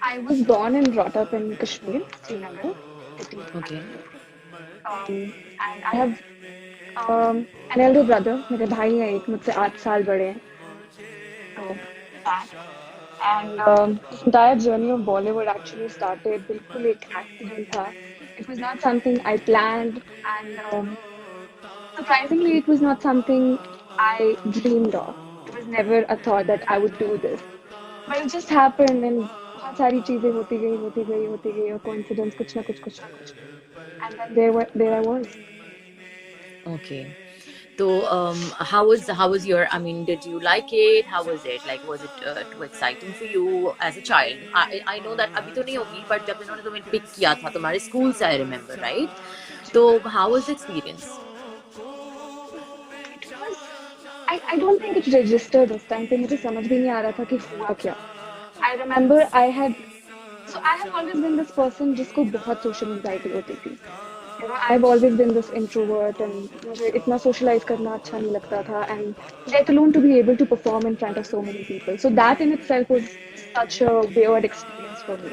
I was born and brought up in Kashmir, Srinagar, city. Okay. And I have an elder brother. मेरे भाई हैं एक मुझसे 8 साल बड़े हैं. So that. And this entire journey of Bollywood actually started बिल्कुल एक accident था. It was not something I planned, and surprisingly, it was not something I dreamed of. It was never a thought that I would do this. But it just happened, and बहुत सारी चीजें होती गई, और coincidence कुछ ना कुछ. And then there I was. Okay. So, how was your? I mean, did you like it? How was it? Like, was it too exciting for you as a child? I know that अभी तो नहीं होगी, but जब इन्होंने तुम्हें pick किया था तुम्हारे school से, I remember, right? So, how was the experience? It was. I don't think it registered उस time पे मुझे समझ भी नहीं आ रहा था कि हुआ क्या. I remember I have always been this person जिसको बहुत social anxiety होती थी. You know, I've always been this introvert, and मुझे इतना socialize करना अच्छा नहीं लगता था, and let alone to be able to perform in front of so many people. So that in itself was such a weird experience for me.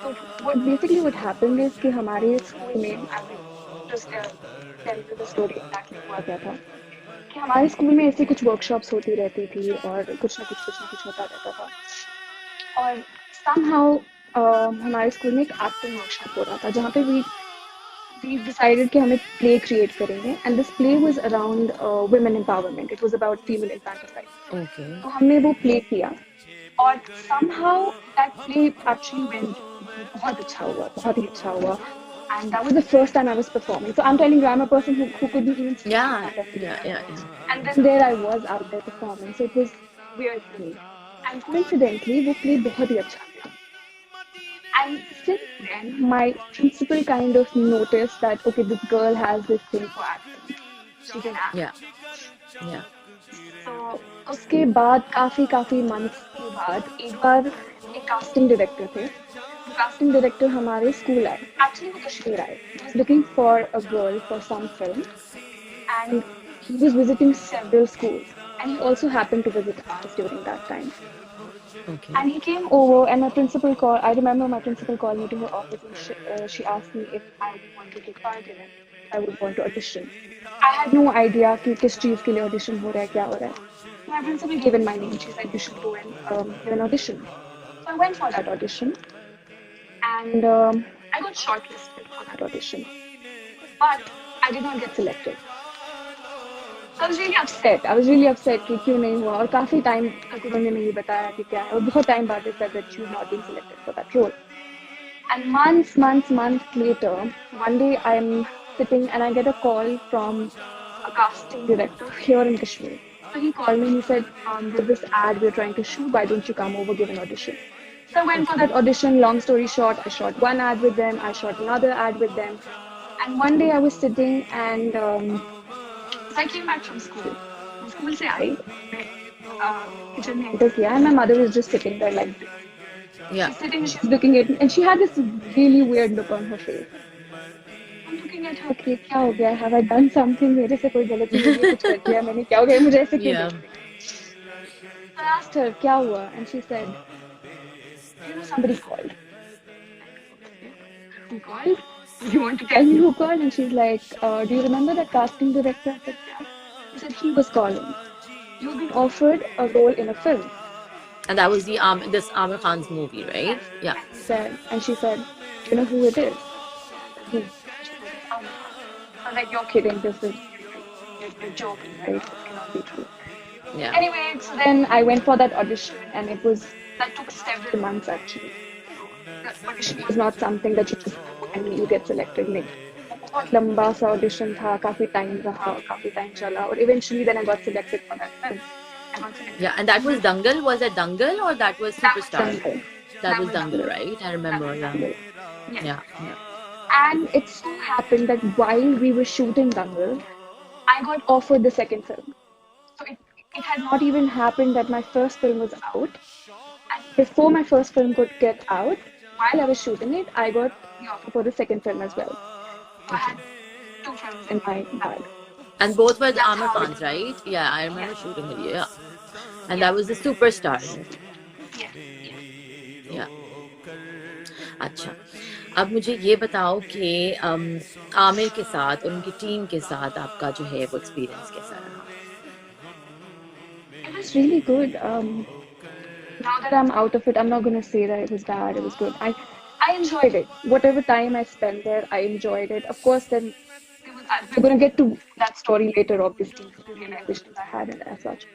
So what happened is कि हमारे school में, I will just tell you the story exactly हुआ क्या था. कि हमारे school में ऐसे कुछ वर्कशॉप्स होती रहती थी, और कुछ ना कुछ होता रहता था. और somehow हमारे स्कूल में एक एक्टिंग वर्कशॉप हो रहा था जहाँ पे we decided कि हमें play create करेंगे, and this play was around women empowerment. It was about female infanticide. Okay. तो हमने वो play किया, और somehow that play actually went बहुत ही अच्छा हुआ. And that was the first time I was performing. So I'm telling you, I'm a person who couldn't even speak in Yeah, front of yeah, people. yeah, yeah. And then there I was out there performing. So it was weird for me. And coincidentally, वो play बहुत ही अच्छा था. And since then, my principal kind of noticed that, okay, this girl has this thing for acting. She can act. Yeah, yeah. So उसके बाद काफी months के बाद एक बार एक casting director थे. The casting director हमारे school आए. Actually वो कश्मीर आए. He was looking for a girl for some film, and he was visiting several schools. And he also happened to visit ours during that time. Okay. And he came over, and I remember my principal called me to her office, and she asked me if I would want to take part in it, if I would want to audition. I had no idea कि किस चीज़ के लिए audition हो रहा है, क्या हो रहा है. My principal gave in my name. She said you should go and give an audition. So I went for that audition, and I got shortlisted for that audition, but I did not get selected. So I was really upset. I was really upset कि क्यों नहीं हुआ, और काफी time तक उन्होंने नहीं बताया कि क्या है, और बहुत टाइम बाद they said that you have not been selected for that role. And months later, one day I'm sitting and I get a call from a casting director here in Kashmir. So he called me and he said, there's this ad we're trying to shoot. Why don't you come over, give an audition? So I went for Okay. that audition. Long story short, I shot one ad with them. I shot another ad with them. And one day I was sitting, and so I came back from school. School से आई, kitchen में enter किया, and my mother was just sitting there like this. Yeah. She's sitting, she's looking at me, and she had this really weird look on her face. I'm looking at her, कि क्या हो गया? Have I done something? मेरे से कोई गलती हुई है? कुछ कर दिया मैंने? क्या हो गया? मुझे ऐसे क्यों Yeah. देख रही है? I asked her, क्या हुआ? And she said, you know, somebody called. Who called? You want to tell me who called? And she's like, do you remember that casting director? I said, yeah. She said, he was calling. You've been offered a role in a film. And that was the this Amir Khan's movie, right? Yes. Yeah. And she said, do you know who it is? Who? She said, it's Amir Khan. I was like, you're kidding. You're joking, right? This cannot be true. Yeah. Anyway, so then I went for that audition, and that took several months actually. The audition was not something that you just go and you get selected. नहीं. बहुत लंबा सा audition था, काफी time रहा, काफी time चला, और eventually then I got selected for that film. I got selected. Yeah, and that was Dangal. Was that Dangal or that was That was Superstar? Dangal. That was Dangal, Dangal. right? I That remember. was Yeah. Dangal. Yes. Yeah. Yeah. And it so happened that while we were shooting Dangal, I got offered the second film. So it had not even happened that my first film was out. And before my first film could get out, while I was shooting it, I got the offer for the second film as well. So I had two films in my bag. And both were the That's Amir how Khans, right? Yeah, I remember yes. shooting it. Yeah. And that was the Superstar. Yes. Yeah. अच्छा, अब मुझे ये बताओ कि आमिर के साथ और उनकी टीम के साथ आपका जो है वो एक्सपीरियंस कैसा रहा? It was really good. Now that I'm out of it, I'm not going to say that it was bad. It was good. I enjoyed it. Whatever time I spent there, I enjoyed it. Of course, then we're going to get to that story later, obviously, the realizations I had and as such.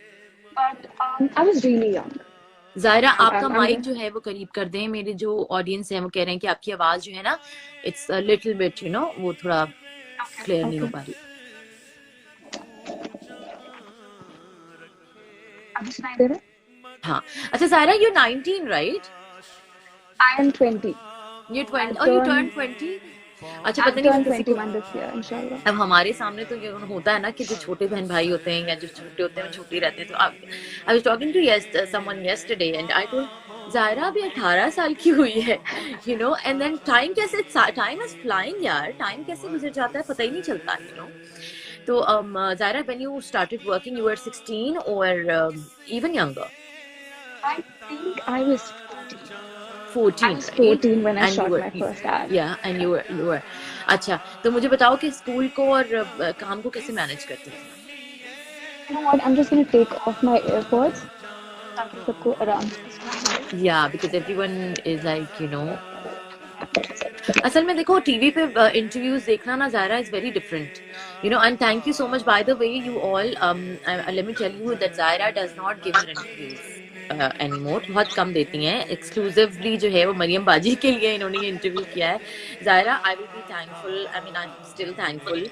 But I was really young. Zahira, आपका I'm mic जो है वो करीब कर दें, मेरे जो audience है वो कह रहे हैं कि आपकी आवाज जो है ना, इट्स लिटिल बिट वो थोड़ा क्लियर नहीं हो okay. पा रही। अभी सुनाई दे रहा है? हाँ, अच्छा Zahira, you 19 right? I am 20. You 20, I've और यू टर्न turned 20? अच्छा, पता I've नहीं वो turned किसी को, 21 this year, inshallah. अब हमारे सामने तो ये होता है ना कि जो छोटे बहन भाई होते हैं या जो छोटे होते हैं वो छोटे रहते हैं, तो I was talking to someone yesterday and I told Zahira अभी 18 साल की हुई है, एंड देन टाइम कैसे, टाइम इज फ्लाइंग यार, टाइम कैसे गुजर जाता है पता ही नहीं चलता, तो Zahira, when you started working you were 16 और even younger? I think I was 14. I 14, was right? 14 when I And you shot were, my first ad. yeah, and you were. अच्छा, तो मुझे बताओ कि स्कूल को और काम को कैसे मैनेज करते थे? You know what? I'm just going to take off my AirPods ताकि सबको आराम से सुनाई दे। Yeah, because everyone is like, असल में देखो टीवी पे इंटरव्यूज देखना ना Zahira is very different, and thank you so much by the way you all, let me tell you that Zahira does not give her interviews anymore, बहुत कम देती हैं, एक्सक्लूसिवली जो है वो मरियम बाजी के लिए इन्होंने ये इंटरव्यू किया है। Zahira, I will be thankful, I mean I am still thankful,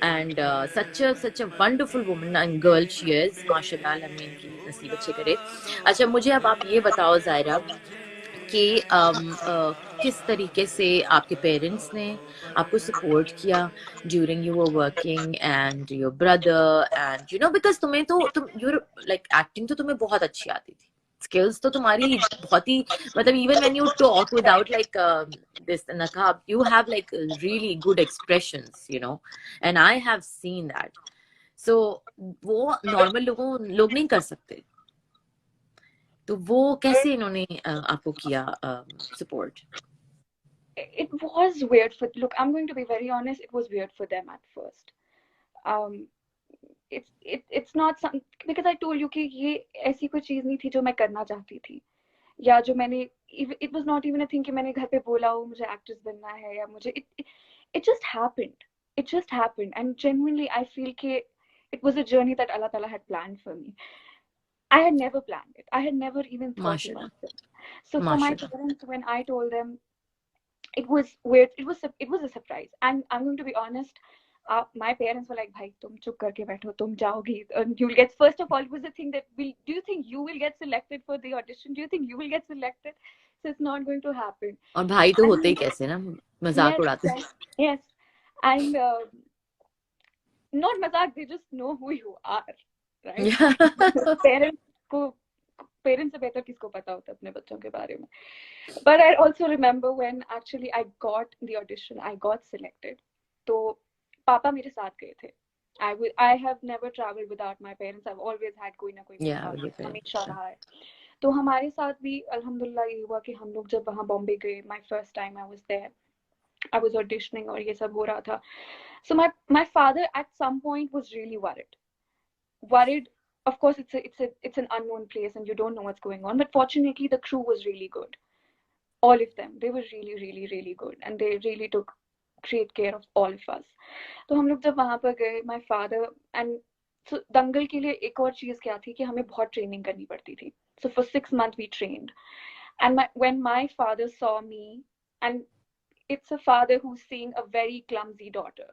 and such a wonderful woman and girl she is, माशाल्लाह, अल्लाह में इनकी नसीब अच्छे करे। अच्छा, मुझे अब आप ये बताओ ज़ाहिरा कि किस तरीके से आपके पेरेंट्स ने आपको सपोर्ट किया during you were working and your brother, and because तुम यूर लाइक एक्टिंग तो तुम्हें बहुत अच्छी आती थी, स्किल्स तो तुम्हारी बहुत ही, मतलब even when you talk without like this नकाब, you have like really good expressions, and I have seen that, so वो नॉर्मल लोग नहीं कर सकते, तो वो कैसे इन्होंने आपको किया support? It was weird for, look, I'm going to be very honest, it was weird for them at first. Um, it's not some, because I told you कि ये ऐसी कोई चीज नहीं थी जो मैं करना चाहती थी, या जो मैंने, it was not even a thing कि मैंने घर पे बोला हो मुझे एक्ट्रेस बनना है, या मुझे it just happened. It just happened, and genuinely I feel कि it was a journey that Allah Ta'ala had planned for me. I had never planned it. I had never even thought about it. So for my parents, when I told them, it was weird. It was a surprise, and I'm going to be honest. My parents were like, "Bhai, tum chup karke baitho, tum jaogi, and you'll get." First of all, it was the thing that do you think you will get selected for the audition? Do you think you will get selected? So it's not going to happen. और भाई तो होते ही कैसे ना, मजाक उड़ाते हैं। Yes, and not mazak, they just know who you are, right? Parents से बेहतर किसको पता होता है अपने बच्चों के बारे में. But I also remember when actually I got the audition, I got selected. तो पापा मेरे साथ गए थे. I have never traveled without my parents. I've always had कोई ना कोई हमेशा रहा है. तो हमारे साथ भी अल्हम्दुलिल्लाह ये हुआ कि हम लोग जब वहाँ बॉम्बे गए, my first time I was there, I was auditioning और ये सब हो रहा था. So my father at some point was really worried. Of course, it's an unknown place and you don't know what's going on. But fortunately, the crew was really good. All of them, they were really, really, really good, and they really took great care of all of us. तो हम लोग जब वहाँ पर गए, my father and so दंगल के लिए एक और चीज क्या थी कि हमें बहुत ट्रेनिंग करनी पड़ती थी. So for 6 months we trained, and when my father saw me, and it's a father who's seeing a very clumsy daughter.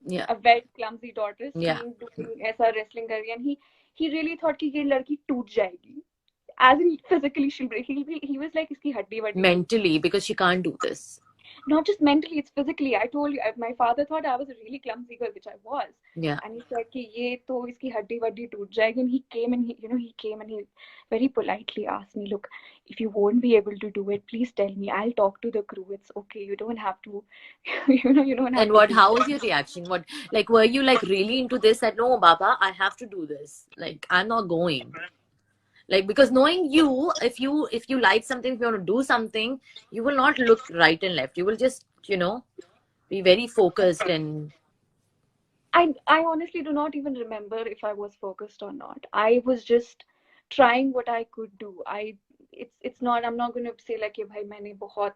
Yeah. A very clumsy daughter doing ऐसा wrestling कर रही, and he really thought कि ये लड़की टूट जाएगी. As in physically she'll break. He was like इसकी हड्डी वड्डी. Mentally, because she can't do this. Not just mentally, it's physically. I told you, my father thought I was a really clumsy girl, which I was. Yeah. And he said कि ये तो इसकी हड्डी वड्डी टूट जाएगी. And he came and he very politely asked me, look, if you won't be able to do it, please tell me. I'll talk to the crew. It's okay. You don't have to, you don't have. And how was your reaction? Were you like really into this? That no, Baba, I have to do this. Like I'm not going. Like, because knowing you, if you like something, if you want to do something, you will not look right and left. You will just, be very focused. And I honestly do not even remember if I was focused or not. I was just trying what I could do. It's not, I'm not going to say like कि भाई मैंने बहुत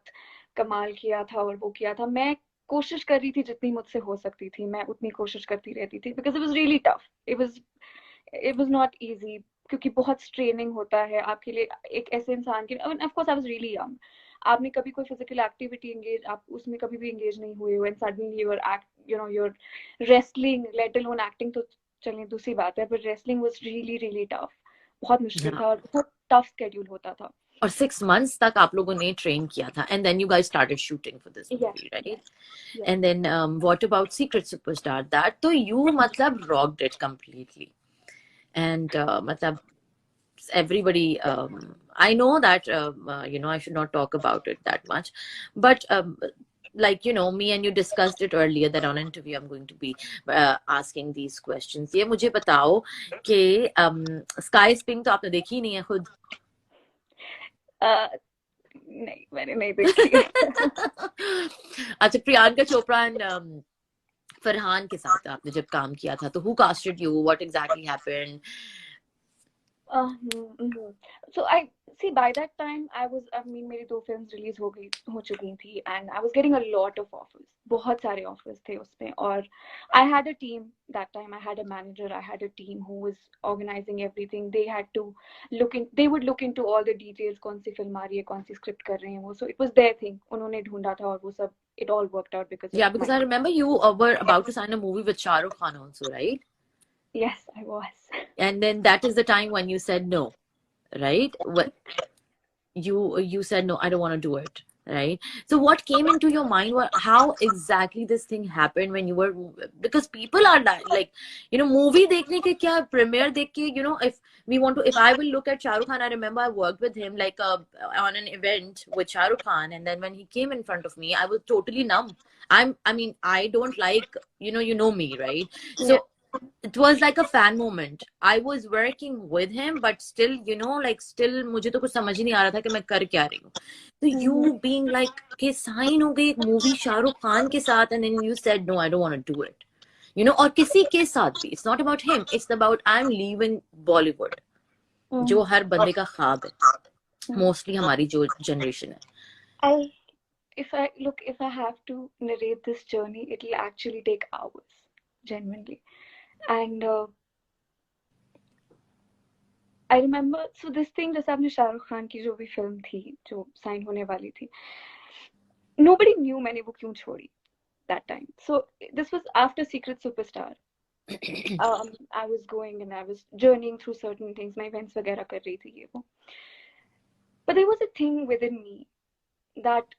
कमाल किया था और वो किया था. मैं कोशिश कर रही थी जितनी मुझसे हो सकती थी. मैं उतनी कोशिश करती रहती थी because it was really tough. It was not easy क्योंकि बहुत स्ट्रेनिंग होता है आपके लिए एक ऐसे इंसान के. Of course I was really young. आपने कभी कोई फिजिकल एक्टिविटी एंगेज, आप उसमें कभी भी एंगेज नहीं हुए हो, and suddenly your act, your wrestling, let alone acting तो चलिए दूसरी बात है, but wrestling was really really tough. बहुत मुश्किल था और बहुत टफ स्केड्यूल होता था. और 6 months तक आप लोगों ने ट्रेन किया था, and then you guys started shooting for this movie, right? Yes. And then what about Secret Superstar? That तो you मतलब rocked it completely. And मतलब everybody, I know that I should not talk about it that much, but like me and you discussed it earlier that on interview I'm going to be asking these questions. ये मुझे बताओ कि Sky is Pink तो आपने देखी नहीं है खुद? नहीं, मैंने नहीं देखी. अच्छा, प्रियंका चोपड़ा एंड फरहान के साथ आपने जब काम किया था, तो who casted you? What exactly happened? So I see, by that time I mean मेरी 2 फिल्म्स रिलीज हो चुकी थी, and I was getting a lot of offers. बहुत सारे offers थे उसमें, और I had a team that time. I had a manager, I had a team who was organizing everything. They would look into all the details, कौन सी film आ रही है, कौन सी script कर रहे हैं वो. So it was their thing. उन्होंने ढूंढा था और वो सब, it all worked out because Yeah, because I remember you were about to sign a movie with Shah Rukh Khan also, right? Yes, I was. And then that is the time when you said no, right? What you said no, I don't want to do it, right? So what came into your mind? How exactly this thing happened when you were, because people are like, movie देखने के क्या, premiere देख के, if I will look at Shah Rukh Khan, I remember I worked with him like on an event with Shah Rukh Khan, and then when he came in front of me, I was totally numb. I mean, I don't like, you know me, right? So it was like a fan moment. I was working with him, but still, still मुझे तो कुछ समझ ही नहीं आ रहा था कि मैं कर क्या रही हूँ. So you being like कि sign हो गई एक movie शाहरुख खान के साथ, and then you said no, I don't want to do it. और किसी के साथ भी, it's not about him, it's about I'm leaving Bollywood, जो हर बंदे का ख्वाब है, mostly हमारी जो generation है. If I have to narrate this journey, it'll actually take hours, genuinely. And I remember, so this thing, जैसे आपने शाहरुख खान की जो भी फिल्म थी जो साइन होने वाली थी, nobody knew मैंने वो क्यों छोड़ी that time. So this was after Secret Superstar. I was going and I was journeying through certain things, मैं events वगैरह कर रही थी ये वो. But there was a thing within me that